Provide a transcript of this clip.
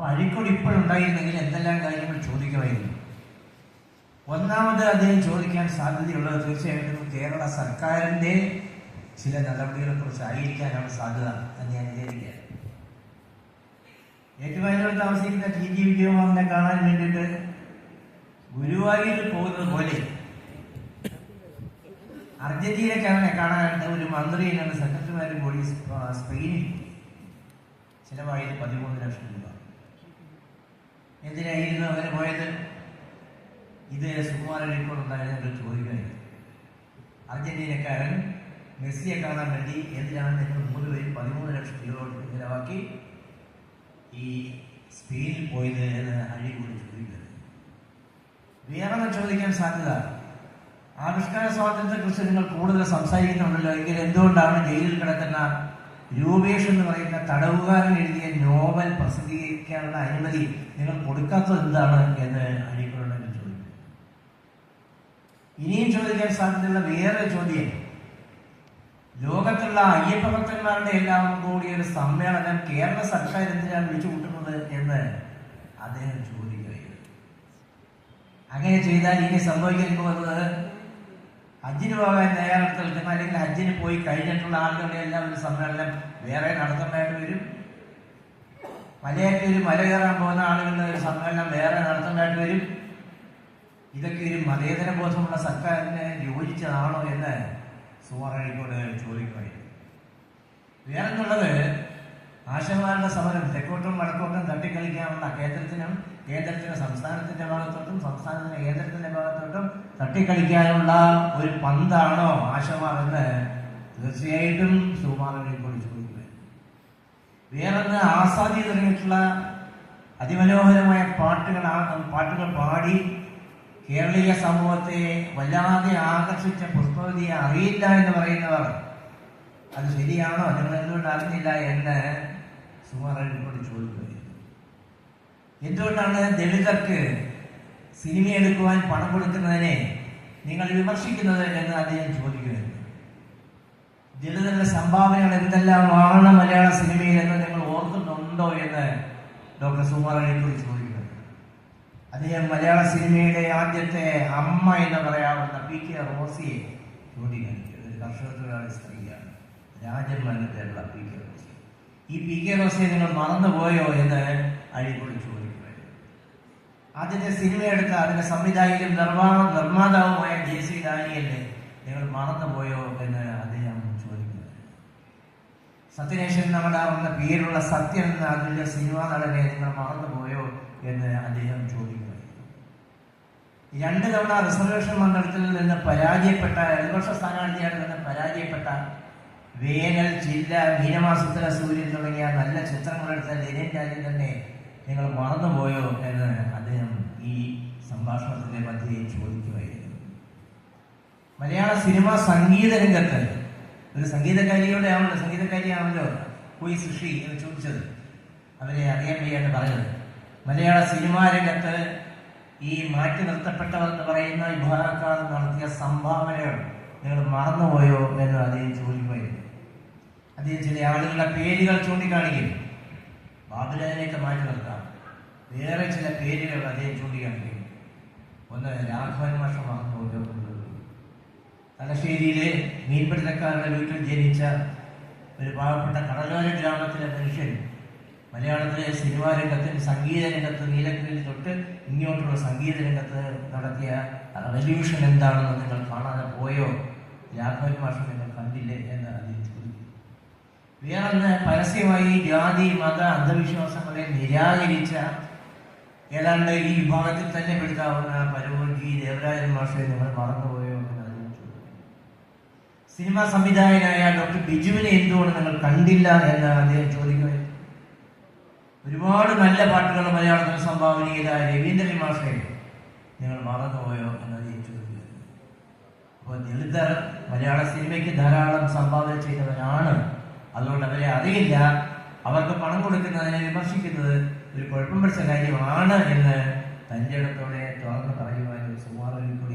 അപ്പോൾ അഴീക്കോട് ഇപ്പോഴുണ്ടായിരുന്നെങ്കിൽ എന്തെല്ലാം കാര്യങ്ങൾ ചോദിക്കുമായിരുന്നു. ഒന്നാമത് അദ്ദേഹം ചോദിക്കാൻ സാധ്യതയുള്ളത് തീർച്ചയായിട്ടും കേരള സർക്കാരിൻ്റെ ചില നടപടികളെ കുറിച്ചായിരിക്കാനാണ് സാധ്യത എന്ന് ഞാൻ വിചാരിക്കുകയാണ്. ഏറ്റുമാനൂർ താമസിക്കുന്ന ടി വിജയകുമാറിനെ കാണാൻ വേണ്ടിയിട്ട് ഗുരുവായൂർ പോകുന്നത് പോലെ അർജന്റീനയ്ക്ക് അവനെ കാണാനായിട്ട് ഒരു മന്ത്രി എന്നാണ് സെക്രട്ടറിമാരും കൂടി സ്പെയിനിൽ ചിലവായത് 13 ലക്ഷം രൂപ. എന്തിനായിരുന്നു അവന് പോയത്? ഇത് സുകുമാരൻ അഴീക്കോടുണ്ടായിരുന്ന ചോദിക്കുകയായിരുന്നു. അർജന്റീനക്കാരൻ മെസ്സിയെ കാണാൻ വേണ്ടി എന്തിനാണ് നിങ്ങൾ 3 പേരും 13 ലക്ഷം രൂപ ചിലവാക്കി ഈ സ്പെയിനിൽ പോയത് എന്ന് അഴീക്കോട് ചോദിക്കുന്നത്. വേറെ ചോദിക്കാൻ സാധ്യത, ആവിഷ്കാര സ്വാതന്ത്ര്യത്തെക്കുറിച്ച് നിങ്ങൾ കൂടുതൽ സംസാരിക്കുന്നുണ്ടല്ലോ, എങ്കിൽ എന്തുകൊണ്ടാണ് ജയിലിൽ കിടക്കുന്ന രൂപേഷ് എന്ന് പറയുന്ന തടവുകാരൻ എഴുതിയ നോവൽ പ്രസിദ്ധീകരിക്കാനുള്ള അനുമതി നിങ്ങൾ കൊടുക്കാത്തത് എന്താണ് എന്ന് അഴീക്കോട് ചോദിക്കും. ഇനിയും ചോദിക്കാൻ സാധ്യതയുള്ള വേറെ ചോദ്യം, ലോകത്തുള്ള അയ്യപ്പ ഭക്തന്മാരുടെ എല്ലാം കൂടി ഒരു സമ്മേളനം കേരള സർക്കാർ എന്തിനാണ് വിളിച്ചു കൂട്ടുന്നത് എന്ന് അദ്ദേഹം ചോദിക്കുകയായിരുന്നു. അങ്ങനെ ചെയ്താൽ ഇനി സംഭവിക്കാൻ പോകുന്നത് ഹജ്ജിന് പോകാൻ തയ്യാറെടുത്ത് നിൽക്കുന്ന അല്ലെങ്കിൽ ഹജ്ജിന് പോയി കഴിഞ്ഞിട്ടുള്ള ആളുകളുടെ എല്ലാം ഒരു സമ്മേളനം വേറെ നടത്തേണ്ടതായിട്ട് വരും. മലയൊക്കെ ഒരു മല കയറാൻ പോകുന്ന ആളുകളുടെ ഒരു സമ്മേളനം വേറെ നടത്തേണ്ടതായിട്ട് വരും. ഇതൊക്കെ ഒരു മതേതര ബോധമുള്ള സർക്കാരിന് യോജിച്ചതാണോ എന്ന് സുകുമാരൻ അഴീക്കോട് ചോദിക്കുകയായിരുന്നു. വേറെന്നുള്ളത്, ആശമാരുടെ സമരം തെക്കോട്ടും വടക്കോട്ടും തട്ടിക്കളിക്കാനുള്ള കേന്ദ്രത്തിന് സംസ്ഥാനത്തിന്റെ ഭാഗത്തോട്ടും സംസ്ഥാനത്തിന് കേന്ദ്രത്തിന്റെ ഭാഗത്തോട്ടും തട്ടിക്കളിക്കാനുള്ള ഒരു പന്താണോ ആശമാർ എന്ന് തീർച്ചയായിട്ടും സുകുമാരൻ അഴീക്കോട് ചോദിക്കുകയായിരുന്നു. വേറൊന്ന്, ആസാദി തുടങ്ങിയിട്ടുള്ള അതിമനോഹരമായ പാട്ടുകൾ പാടി കേരളീയ സമൂഹത്തെ വല്ലാതെ ആകർഷിച്ച പുഷ്പവതിയെ അറിയില്ല എന്ന് പറയുന്നവർ, അത് ശരിയാണോ? നിങ്ങൾ എന്തുകൊണ്ട് അറിഞ്ഞില്ല എന്ന് സുകുമാരൻ അഴീക്കോട് ചോദിക്കുകയായിരുന്നു. എന്തുകൊണ്ടാണ് ദളിതർക്ക് സിനിമ എടുക്കുവാൻ പണം കൊടുക്കുന്നതിനെ നിങ്ങൾ വിമർശിക്കുന്നത് എന്ന് അദ്ദേഹം ചോദിക്കുകയായിരുന്നു. ദളിതരുടെ സംഭാവനകൾ എന്തെല്ലാമാണ് മലയാള സിനിമയിൽ എന്ന് നിങ്ങൾ ഓർക്കുന്നുണ്ടോ എന്ന് ഡോക്ടർ സുകുമാരൻ അഴീക്കോട് ചോദിക്കുകയാണ്. അദ്ദേഹം മലയാള സിനിമയുടെ ആദ്യത്തെ അമ്മ എന്ന് പറയാവുന്ന PK റോസിയെ ചൂണ്ടിക്കാണിക്കുന്നത് ഒരു കർഷക തൊഴിലാളി സ്ത്രീയാണ്. രാജന്മാരുടെ പേരുള്ള PK റോസി. ഈ PK റോസിയെ നിങ്ങൾ മറന്നുപോയോ എന്ന് അഴീക്കോട് ചോദിക്കുകയായിരുന്നു. ആദ്യത്തെ സിനിമ എടുത്ത അതിന്റെ സംവിധായകനും നിർമ്മാതാവുമായ JC ഡാനിയലിനെ നിങ്ങൾ മറന്നുപോയോ എന്ന് അദ്ദേഹം ചോദിക്കുന്നത്. സത്യനേശൻ എന്ന പേരുള്ള സത്യൻ എന്ന അതിന്റെ സിനിമാ നടനെ നിങ്ങൾ മറന്നുപോയോ എന്ന് അദ്ദേഹം ചോദിക്കുന്നത്. 2 തവണ റിസർവേഷൻ മണ്ഡലത്തിൽ നിന്ന് പരാജയപ്പെട്ട, ഇടതുപക്ഷ സ്ഥാനാർത്ഥിയായിട്ട് നിന്ന് പരാജയപ്പെട്ട വേനൽ, ചില്ല, മീനമാസത്തിലെ സൂര്യൻ തുടങ്ങിയ നല്ല ചിത്രങ്ങളെടുത്ത ലെനിൻ രാജൻ തന്നെ നിങ്ങൾ മറന്നുപോയോ എന്ന് അദ്ദേഹം ഈ സംഭാഷണത്തിന്റെ മധ്യേ ചോദിക്കുകയായിരുന്നു. മലയാള സിനിമ സംഗീത രംഗത്ത് ഒരു സംഗീതകാരിയാണല്ലോ പോയി സൃഷ്ടി എന്ന് ചോദിച്ചത്, അവരെ അറിയാൻ വയ്യാന്ന് പറഞ്ഞത്. മലയാള സിനിമാ രംഗത്ത് ഈ മാറ്റി നിർത്തപ്പെട്ടവർ എന്ന് പറയുന്ന വിഭാഗക്കാർ നടത്തിയ സംഭാവനകൾ നിങ്ങൾ മറന്നുപോയോ എന്ന് അദ്ദേഹം ചോദിക്കുകയായിരുന്നു. അദ്ദേഹം ചില ആളുകളുടെ പേരുകൾ ചൂണ്ടിക്കാണിക്കും. ബാബുരാജനെയൊക്കെ മാറ്റി നിർത്താം. വേറെ ചില പേരുകൾ അദ്ദേഹം ചൂണ്ടിക്കാണിക്കും. ഒന്ന്, രാഘവൻ മാഷ മറന്നുപോയോ എന്നുള്ളത്. തലശ്ശേരിയിലെ മീൻപിടുത്തക്കാരുടെ വീട്ടിൽ ജനിച്ച ഒരു പാവപ്പെട്ട കടലോര ഗ്രാമത്തിലെ മനുഷ്യൻ മലയാളത്തിലെ സിനിമാ രംഗത്തും സംഗീത രംഗത്ത് നീലക്കുയിൽ തൊട്ട് ഇങ്ങോട്ടുള്ള സംഗീത രംഗത്ത് നടത്തിയ റെവല്യൂഷൻ എന്താണെന്ന് നിങ്ങൾ കാണാതെ പോയോ? രാഘവൻ മാഷ നിങ്ങൾ കണ്ടില്ലേ എന്ന് അദ്ദേഹം ചോദിച്ചു. വേറൊന്ന്, പരസ്യമായി ജാതി മത അന്ധവിശ്വാസങ്ങളെ നിരാകരിച്ച ഏതാണ്ട് ഈ വിഭാഗത്തിൽ തന്നെ പെടുത്താവുന്ന പരവൂർ G. ദേവരാജൻ മാഷെ നിങ്ങൾ മറന്നുപോയോ എന്ന് അദ്ദേഹം ചോദിച്ചു. സിനിമാ സംവിധായകനായ ഡോക്ടർ ബിജുവിനെ എന്തുകൊണ്ട് നിങ്ങൾ കണ്ടില്ല എന്ന് അദ്ദേഹം ചോദിക്കുകയായിരുന്നു. ഒരുപാട് നല്ല പാട്ടുകൾ മലയാളത്തിൽ സംഭാവന ചെയ്ത രവീന്ദ്രൻ മാഷെ നിങ്ങൾ മറന്നുപോയോ എന്ന് അദ്ദേഹം ചോദിക്കുകയായിരുന്നു. അപ്പോൾ ദളിതർ മലയാള സിനിമയ്ക്ക് ധാരാളം സംഭാവന ചെയ്തവരാണ്. അതുകൊണ്ട് അവരെ അറിയില്ല, അവർക്ക് പണം കൊടുക്കുന്നതിനെ വിമർശിക്കുന്നത് ഒരു കുഴപ്പം പിടിച്ച കാര്യമാണ് എന്ന് തൻ്റെ ഇടത്തോടെ തുറന്ന് പറയുവാൻ സുകുമാരൻ അഴീക്കോട്